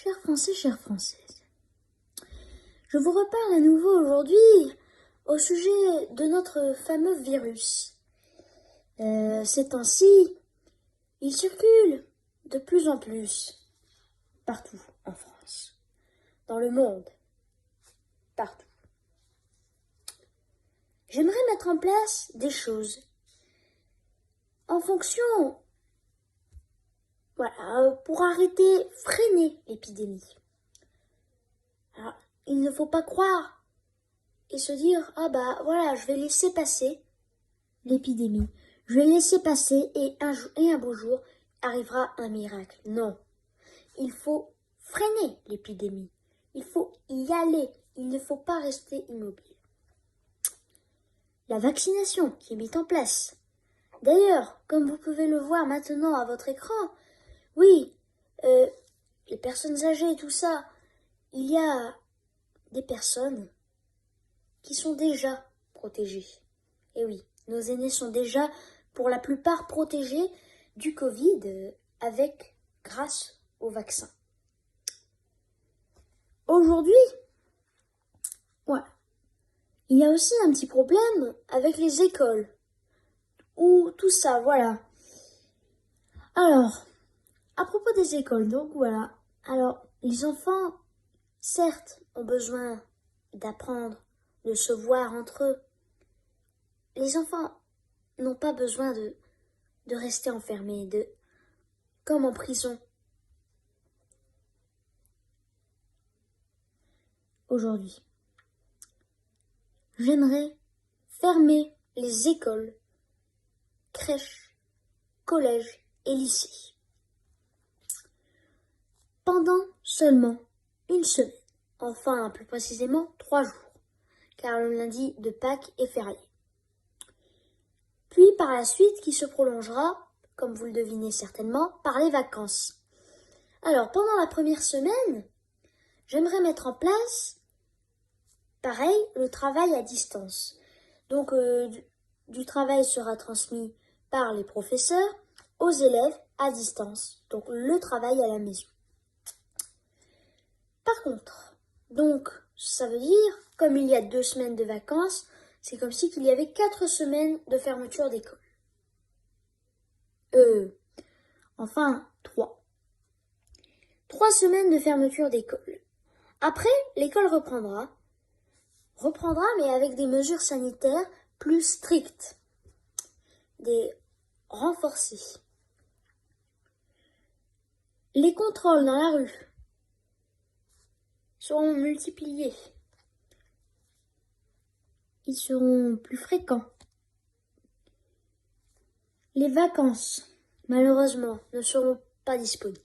Chers Français, chères Françaises, je vous reparle à nouveau aujourd'hui au sujet de notre fameux virus. Ces temps-ci, il circule de plus en plus partout en France, dans le monde, partout. J'aimerais mettre en place des choses en fonction, pour arrêter, freiner l'épidémie. Alors, il ne faut pas croire et se dire, je vais laisser passer l'épidémie. Je vais laisser passer et un beau jour arrivera un miracle. Non. Il faut freiner l'épidémie. Il faut y aller. Il ne faut pas rester immobile. La vaccination qui est mise en place. D'ailleurs, comme vous pouvez le voir maintenant à votre écran, oui, les personnes âgées et tout ça, il y a des personnes qui sont déjà protégées. Et oui, nos aînés sont déjà, pour la plupart, protégés du Covid grâce au vaccin. Aujourd'hui, il y a aussi un petit problème avec les écoles. Ou tout ça, voilà. Alors, à propos des écoles, Alors, les enfants, certes, ont besoin d'apprendre, de se voir entre eux. Les enfants n'ont pas besoin de rester enfermés, comme en prison. Aujourd'hui, j'aimerais fermer les écoles, crèches, collèges et lycées pendant seulement une semaine, enfin plus précisément 3 jours, car le lundi de Pâques est férié. Puis par la suite qui se prolongera, comme vous le devinez certainement, par les vacances. Alors pendant la première semaine, j'aimerais mettre en place, pareil, le travail à distance. Donc du travail sera transmis par les professeurs aux élèves à distance, donc le travail à la maison. Par contre, donc ça veut dire, comme il y a 2 semaines de vacances, c'est comme si il y avait 4 semaines de fermeture d'école. 3. 3 semaines de fermeture d'école. Après, l'école reprendra, mais avec des mesures sanitaires plus strictes, des renforcées. Les contrôles dans la rue seront multipliés. Ils seront plus fréquents. Les vacances, malheureusement, ne seront pas disponibles.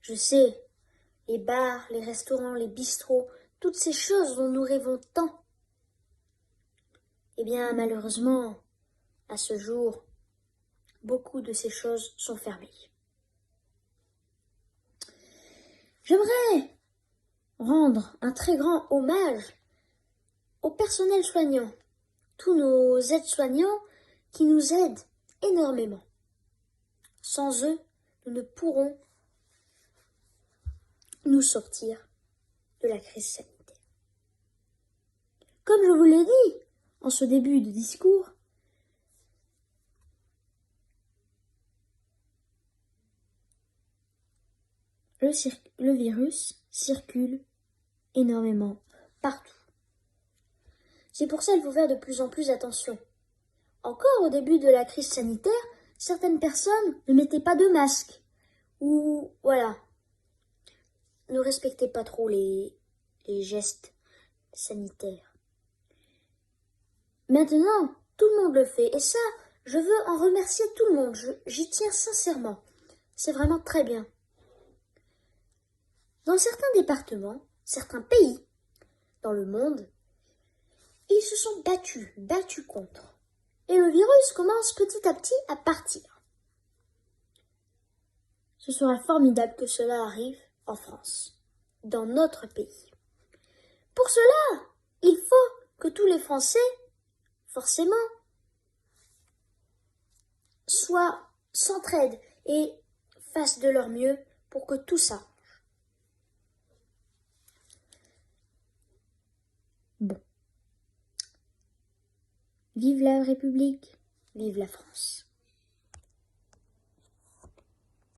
Je sais, les bars, les restaurants, les bistrots, toutes ces choses dont nous rêvons tant. Eh bien, malheureusement, à ce jour, beaucoup de ces choses sont fermées. J'aimerais rendre un très grand hommage au personnel soignant, tous nos aides-soignants qui nous aident énormément. Sans eux, nous ne pourrons nous sortir de la crise sanitaire. Comme je vous l'ai dit en ce début de discours, le virus circule énormément partout. C'est pour ça qu'il faut faire de plus en plus attention. Encore au début de la crise sanitaire, certaines personnes ne mettaient pas de masque ou ne respectaient pas trop les gestes sanitaires. Maintenant, tout le monde le fait et ça, je veux en remercier tout le monde. J'y tiens sincèrement. C'est vraiment très bien. Dans certains départements, certains pays dans le monde, ils se sont battus contre. Et le virus commence petit à petit à partir. Ce sera formidable que cela arrive en France, dans notre pays. Pour cela, il faut que tous les Français, forcément, s'entraident et fassent de leur mieux pour que tout ça Vive la République, vive la France.